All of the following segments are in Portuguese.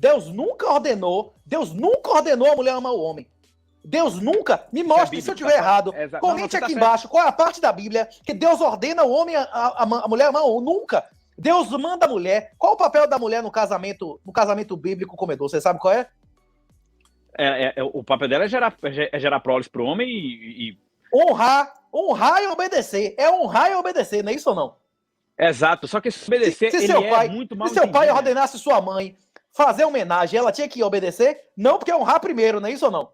Deus nunca ordenou a mulher amar o homem. Deus nunca, me mostre se eu estiver errado. Comente aqui embaixo qual é a parte da Bíblia que Deus ordena o homem a mulher amar o homem. Nunca. Deus manda a mulher. Qual o papel da mulher no casamento bíblico comedor? Você sabe qual é? O papel dela é gerar proles para o homem e... Honrar e obedecer. É honrar e obedecer, não é isso ou não? Exato, só que esse obedecer, muito mal se seu pai ordenasse sua mãe fazer homenagem, ela tinha que obedecer? Não, porque é honrar primeiro, não é isso ou não?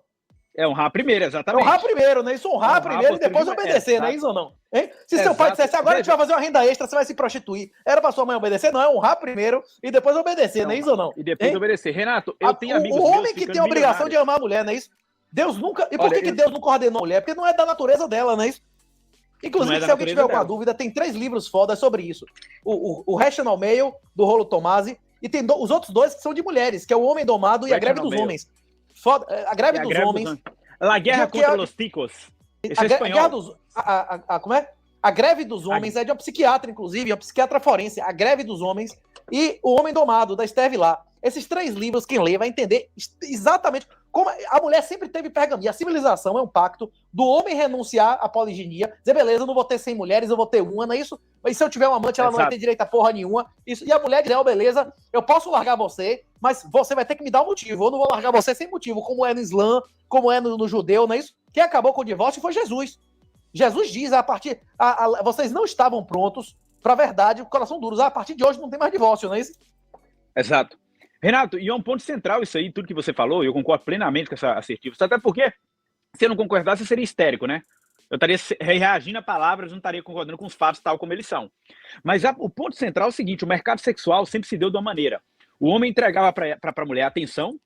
É honrar primeiro, exatamente. Honrar primeiro, não é isso? Honrar primeiro e depois obedecer, não é isso ou não? Hein? Se seu pai dissesse, agora a gente vai fazer uma renda extra, você vai se prostituir. Era pra sua mãe obedecer? Não, é honrar primeiro e depois obedecer, não é isso ou não? E depois obedecer. Renato, eu tenho amigos o homem que tem a obrigação de amar a mulher, não é isso? Deus nunca... E por que Deus não coordenou a mulher? Porque não é da natureza dela, não é isso? Inclusive, se alguém tiver alguma dúvida, tem 3 livros fodas sobre isso. O Rational Male, do Rollo Tomasi, e tem os outros 2 que são de mulheres, que é O Homem Domado e A Greve dos Homens. A Greve dos Homens... La Guerra contra los Ticos. Esse é espanhol. Como é? A Greve dos Homens é de uma psiquiatra, inclusive, uma psiquiatra forense. A Greve dos Homens e O Homem Domado, da Esther Vilar. Esses 3 livros, quem lê vai entender exatamente como a mulher sempre teve pergaminho. A civilização é um pacto do homem renunciar à poliginia, dizer, beleza, eu não vou ter 100 mulheres, eu vou ter uma, não é isso? Mas se eu tiver uma amante, ela não vai ter direito a porra nenhuma. Isso. E a mulher diz, beleza, eu posso largar você, mas você vai ter que me dar um motivo. Eu não vou largar você sem motivo, como é no Islã, como é no judeu, não é isso? Quem acabou com o divórcio foi Jesus. Jesus diz, vocês não estavam prontos para a verdade, coração duros. A partir de hoje não tem mais divórcio, não é isso? Exato. Renato, e é um ponto central isso aí, tudo que você falou, e eu concordo plenamente com essa assertiva, até porque, se eu não concordasse, seria histérico, né? Eu estaria reagindo a palavras, não estaria concordando com os fatos tal como eles são. Mas o ponto central é o seguinte, o mercado sexual sempre se deu de uma maneira. O homem entregava para a mulher atenção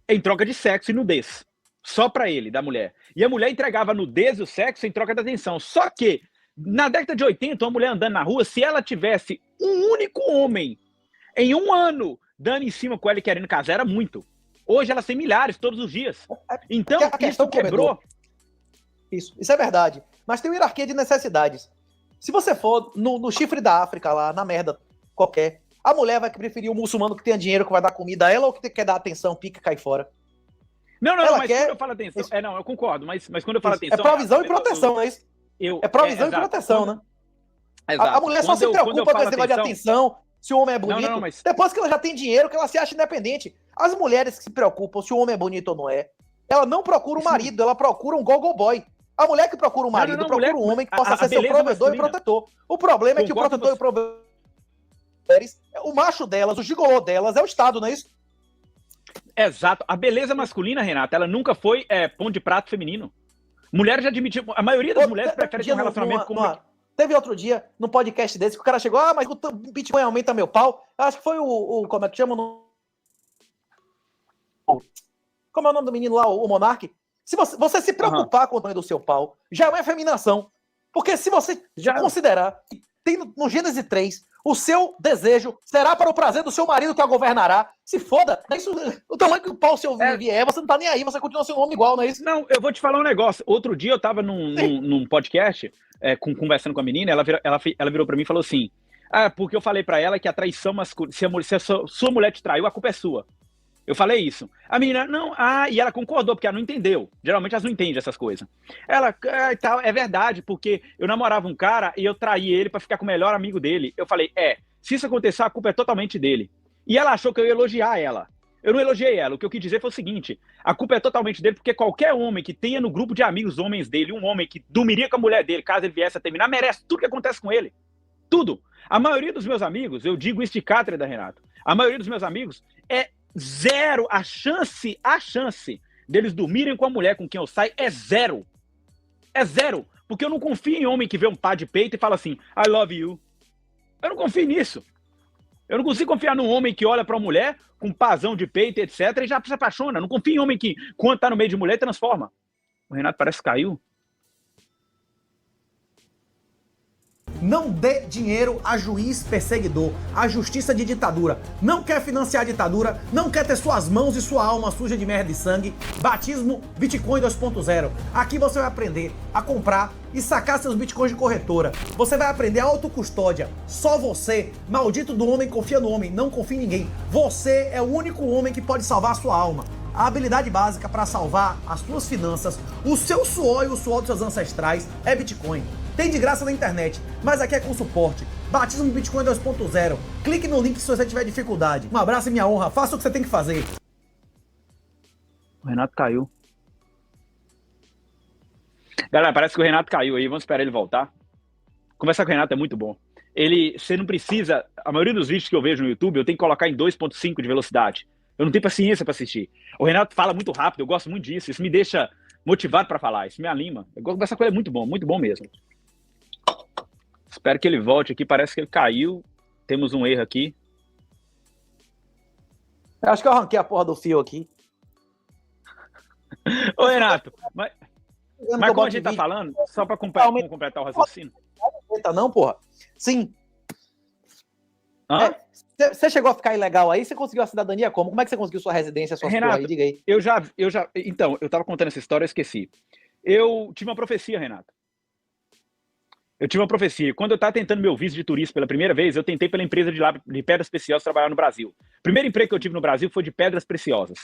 em troca de sexo e nudez. Só para ele, da mulher. E a mulher entregava a nudez e o sexo em troca de atenção. Só que, na década de 80, uma mulher andando na rua, se ela tivesse um único homem em um ano dando em cima com ela e querendo casar, era muito. Hoje elas têm milhares todos os dias. Então, isso quebrou. Isso é verdade. Mas tem uma hierarquia de necessidades. Se você for no chifre da África, lá, na merda qualquer, a mulher vai preferir o muçulmano que tenha dinheiro, que vai dar comida a ela, ou que quer dar atenção, pica, cai fora? Não, mas quando eu falo atenção... eu concordo, mas quando eu falo atenção... É provisão e proteção, não é isso? É provisão e proteção, né? A mulher só se preocupa com esse negócio de atenção, se o homem é bonito. Mas... Depois que ela já tem dinheiro, que ela se acha independente. As mulheres que se preocupam se o homem é bonito ou não é, ela não procura um marido, ela procura um go-go boy. A mulher que procura um marido procura um homem que possa ser seu provedor e protetor. O problema é que o protetor e provedor... O macho delas, o gigolô delas é o Estado, não é isso? Exato. A beleza masculina, Renata, ela nunca foi pão de prato feminino. Mulheres já admitiram... A maioria das mulheres prefere ter um relacionamento com... Teve outro dia, num podcast desse, que o cara chegou, mas o Bitcoin aumenta meu pau. Acho que foi como é que chama? Como é o nome do menino lá, o Monark? Se você se preocupar com o tamanho do seu pau, já é uma efeminação. Porque se você considerar que tem no Gênesis 3, o seu desejo será para o prazer do seu marido que a governará. Se foda, é isso, o tamanho que o pau seu vier, você não tá nem aí, você continua sendo um homem igual, não é isso? Não, eu vou te falar um negócio. Outro dia eu tava num podcast, conversando com a menina, ela virou pra mim e falou assim, porque eu falei pra ela que a traição masculina, se a sua mulher te traiu, a culpa é sua. Eu falei isso. A menina, e ela concordou, porque ela não entendeu. Geralmente elas não entendem essas coisas. Ela, é verdade, porque eu namorava um cara e eu traí ele pra ficar com o melhor amigo dele. Eu falei, se isso acontecer, a culpa é totalmente dele. E ela achou que eu ia elogiar ela. Eu não elogiei ela. O que eu quis dizer foi o seguinte, a culpa é totalmente dele, porque qualquer homem que tenha no grupo de amigos homens dele, um homem que dormiria com a mulher dele, caso ele viesse a terminar, merece tudo que acontece com ele. Tudo. A maioria dos meus amigos, eu digo isso de cátedra, Renato, a maioria dos meus amigos é zero, a chance deles dormirem com a mulher com quem eu saio é zero. É zero. Porque eu não confio em homem que vê um pá de peito e fala assim, I love you. Eu não confio nisso. Eu não consigo confiar num homem que olha pra uma mulher com pazão de peito, etc, e já se apaixona. Eu não confio em homem que, quando tá no meio de mulher, transforma. O Renato parece que caiu. Não dê dinheiro a juiz perseguidor, a justiça de ditadura. Não quer financiar a ditadura, não quer ter suas mãos e sua alma suja de merda e sangue. Batismo Bitcoin 2.0. Aqui você vai aprender a comprar e sacar seus bitcoins de corretora. Você vai aprender a autocustódia. Só você, maldito do homem, confia no homem, não confia em ninguém. Você é o único homem que pode salvar a sua alma. A habilidade básica para salvar as suas finanças, o seu suor e o suor dos seus ancestrais é Bitcoin. Tem de graça na internet, mas aqui é com suporte. Batismo Bitcoin 2.0. Clique no link se você tiver dificuldade. Um abraço e minha honra. Faça o que você tem que fazer. O Renato caiu. Galera, parece que o Renato caiu aí. Vamos esperar ele voltar. Conversar com o Renato é muito bom. Você não precisa... A maioria dos vídeos que eu vejo no YouTube, eu tenho que colocar em 2.5 de velocidade. Eu não tenho paciência para assistir. O Renato fala muito rápido, eu gosto muito disso. Isso me deixa motivado para falar. Isso me anima. Eu gosto de conversar com ele, é muito bom mesmo. Espero que ele volte aqui. Parece que ele caiu. Temos um erro aqui. Eu acho que eu arranquei a porra do fio aqui. Ô, Renato, mas como a gente tá falando, só para completar o raciocínio. Não, porra. Sim. Você chegou a ficar ilegal aí? Você conseguiu a cidadania como? Como é que você conseguiu sua residência, sua Renato, porra aí? Diga aí. Então, eu tava contando essa história, eu esqueci. Eu tive uma profecia, Renato. Eu tive uma profecia. Quando eu estava tentando meu visto de turista pela primeira vez, eu tentei pela empresa de pedras preciosas trabalhar no Brasil. O primeiro emprego que eu tive no Brasil foi de pedras preciosas.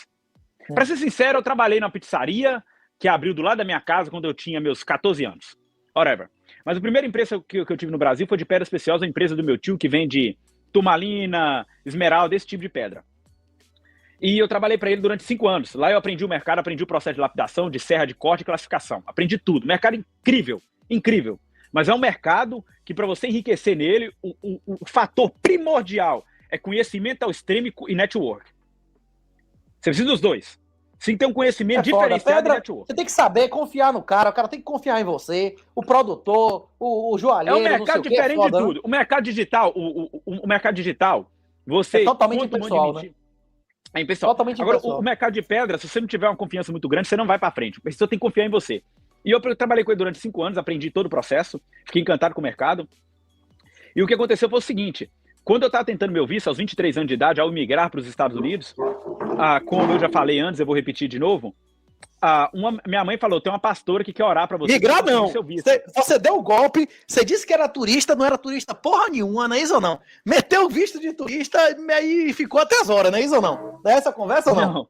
Para ser sincero, eu trabalhei na pizzaria que abriu do lado da minha casa quando eu tinha meus 14 anos. Whatever. Mas o primeiro emprego que eu tive no Brasil foi de pedras preciosas, a empresa do meu tio que vende turmalina, esmeralda, esse tipo de pedra. E eu trabalhei para ele durante 5 anos. Lá eu aprendi o mercado, aprendi o processo de lapidação, de serra, de corte e classificação. Aprendi tudo. Mercado incrível, incrível. Mas é um mercado que, para você enriquecer nele, o fator primordial é conhecimento ao extremo e network. Você precisa dos dois. Você tem que ter um conhecimento diferenciado de network. Você tem que saber confiar no cara, o cara tem que confiar em você, o produtor, o joalheiro, é um mercado diferente de tudo. Né? O mercado digital, o mercado digital, você... É totalmente impessoal, né? É impessoal. Totalmente Agora, impessoal. o mercado de pedra, se você não tiver uma confiança muito grande, você não vai para frente. A pessoa tem que confiar em você. E eu trabalhei com ele durante 5 anos, aprendi todo o processo, fiquei encantado com o mercado. E o que aconteceu foi o seguinte, quando eu estava tentando meu visto, aos 23 anos de idade, ao migrar para os Estados Unidos, como eu já falei antes, eu vou repetir de novo, minha mãe falou, tem uma pastora que quer orar para você. Migrar não, você deu o golpe, você disse que era turista, não era turista porra nenhuma, não é isso ou não? Meteu o visto de turista e ficou até as horas, não é isso ou não? Não é essa conversa ou não?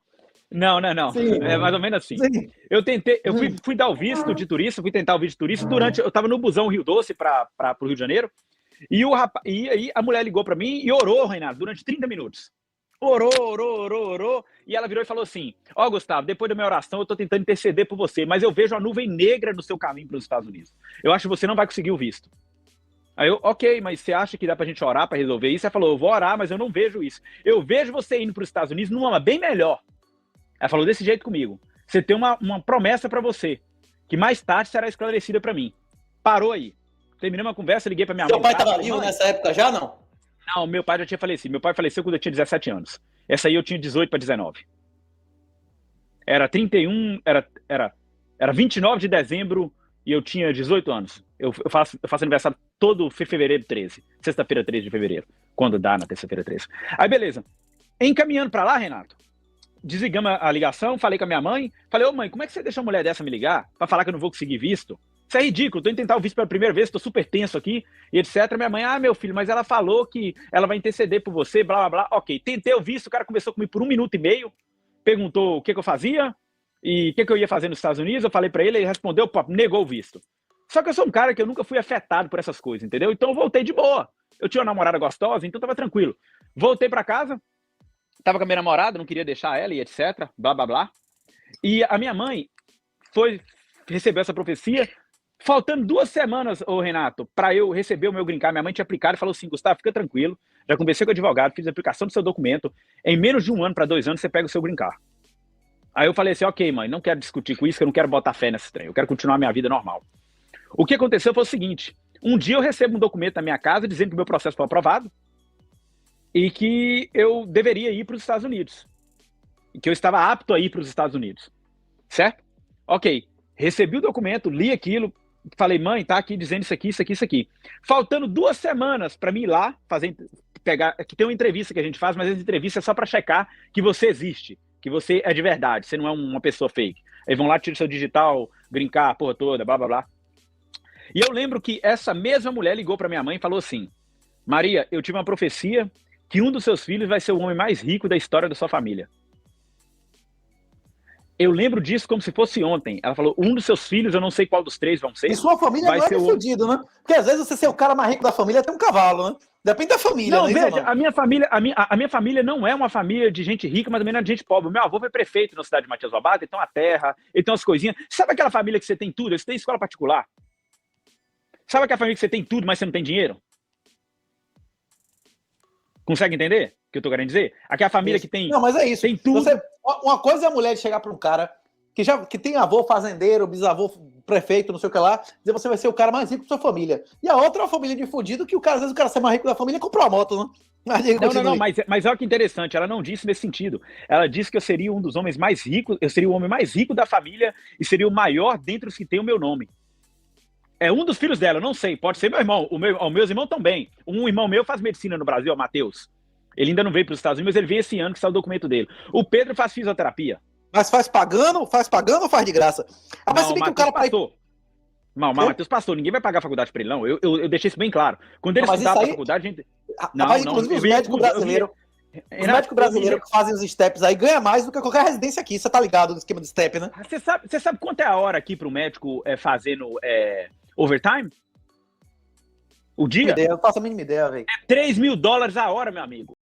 Não. Sim. É mais ou menos assim. Sim. Eu fui dar o visto de turista, fui tentar o visto de turista eu estava no busão Rio Doce para o Rio de Janeiro, e aí a mulher ligou para mim e orou, Renato, durante 30 minutos. Orou, e ela virou e falou assim, Gustavo, depois da minha oração eu estou tentando interceder por você, mas eu vejo a nuvem negra no seu caminho para os Estados Unidos. Eu acho que você não vai conseguir o visto. Aí eu, ok, mas você acha que dá pra gente orar para resolver isso? Ela falou, eu vou orar, mas eu não vejo isso. Eu vejo você indo para os Estados Unidos numa bem melhor. Ela falou desse jeito comigo. Você tem uma promessa para você, que mais tarde será esclarecida para mim. Parou aí. Terminamos a conversa, liguei para minha mãe. Seu pai estava vivo nessa época já, não? Não, meu pai já tinha falecido. Meu pai faleceu quando eu tinha 17 anos. Essa aí eu tinha 18 para 19. Era 29 de dezembro e eu tinha 18 anos. Eu faço aniversário todo fevereiro 13. Sexta-feira 13 de fevereiro. Quando dá na terça-feira 13. Aí beleza. Encaminhando para lá, Renato, desligamos a ligação, falei com a minha mãe, falei, ô mãe, como é que você deixa uma mulher dessa me ligar pra falar que eu não vou conseguir visto? Isso é ridículo, tô indo tentar o visto pela primeira vez, tô super tenso aqui, e etc. Minha mãe, meu filho, mas ela falou que ela vai interceder por você, blá, blá, blá. Ok, tentei o visto, o cara conversou comigo por 1 minuto e meio, perguntou o que eu fazia e o que eu ia fazer nos Estados Unidos, eu falei pra ele, ele respondeu, negou o visto. Só que eu sou um cara que eu nunca fui afetado por essas coisas, entendeu? Então eu voltei de boa. Eu tinha uma namorada gostosa, então tava tranquilo. Voltei pra casa, tava com a minha namorada, não queria deixar ela e etc, blá, blá, blá. E a minha mãe recebeu essa profecia, faltando 2 semanas, Renato, para eu receber o meu green card. Minha mãe tinha aplicado e falou assim, Gustavo, fica tranquilo, já conversei com o advogado, fiz a aplicação do seu documento, em menos de 1 ano para 2 anos você pega o seu green card. Aí eu falei assim, ok, mãe, não quero discutir com isso, que eu não quero botar fé nesse trem, eu quero continuar minha vida normal. O que aconteceu foi o seguinte, um dia eu recebo um documento na minha casa dizendo que o meu processo foi aprovado, e que eu deveria ir para os Estados Unidos. E que eu estava apto a ir para os Estados Unidos. Certo? Ok. Recebi o documento, li aquilo, falei, mãe, tá aqui dizendo isso aqui, isso aqui, isso aqui. Faltando 2 semanas para mim ir lá, pegar, que tem uma entrevista que a gente faz, mas essa entrevista é só para checar que você existe, que você é de verdade, você não é uma pessoa fake. Aí vão lá, tiram seu digital, brincar, a porra toda, blá, blá, blá. E eu lembro que essa mesma mulher ligou para minha mãe e falou assim, Maria, eu tive uma profecia que um dos seus filhos vai ser o homem mais rico da história da sua família. Eu lembro disso como se fosse ontem. Ela falou, um dos seus filhos, eu não sei qual dos 3 vão ser. E sua família não é de fudido, né? Porque às vezes você ser o cara mais rico da família tem um cavalo, né? Depende da família, não, né? Veja, a minha família não é uma família de gente rica, mas também não é de gente pobre. O meu avô foi prefeito na cidade de Matias Lobato, então a terra, então as coisinhas. Sabe aquela família que você tem tudo? Você tem escola particular? Sabe aquela família que você tem tudo, mas você não tem dinheiro? Consegue entender o que eu tô querendo dizer? Aquela família que tem, não, mas é isso. Tem tudo. Uma coisa é a mulher chegar para um cara que tem avô fazendeiro, bisavô prefeito, não sei o que lá, dizer você vai ser o cara mais rico da sua família. E a outra é uma família de fudido que às vezes o cara ser mais rico da família comprou a moto, né? Não, mas olha que interessante, ela não disse nesse sentido. Ela disse que eu seria um dos homens mais ricos, eu seria o homem mais rico da família e seria o maior dentre os que tem o meu nome. É um dos filhos dela, não sei, pode ser meu irmão. Os meus irmãos também. Um irmão meu faz medicina no Brasil, o Matheus. Ele ainda não veio para os Estados Unidos, mas ele veio esse ano que saiu o documento dele. O Pedro faz fisioterapia. Mas faz pagando ou faz de graça? Mas se bem que o cara pastor. Não, mas Matheus pastor, ninguém vai pagar a faculdade para ele, não. Eu deixei isso bem claro. Quando ele estudava para a faculdade, a gente... Inclusive os médicos brasileiros... Os médicos brasileiros que fazem os steps aí ganham mais do que qualquer residência aqui. Você tá ligado no esquema de step, né? Você sabe quanto é a hora aqui para o médico fazendo overtime? O dia? Eu não faço a mínima ideia, velho. É $3.000 a hora, meu amigo.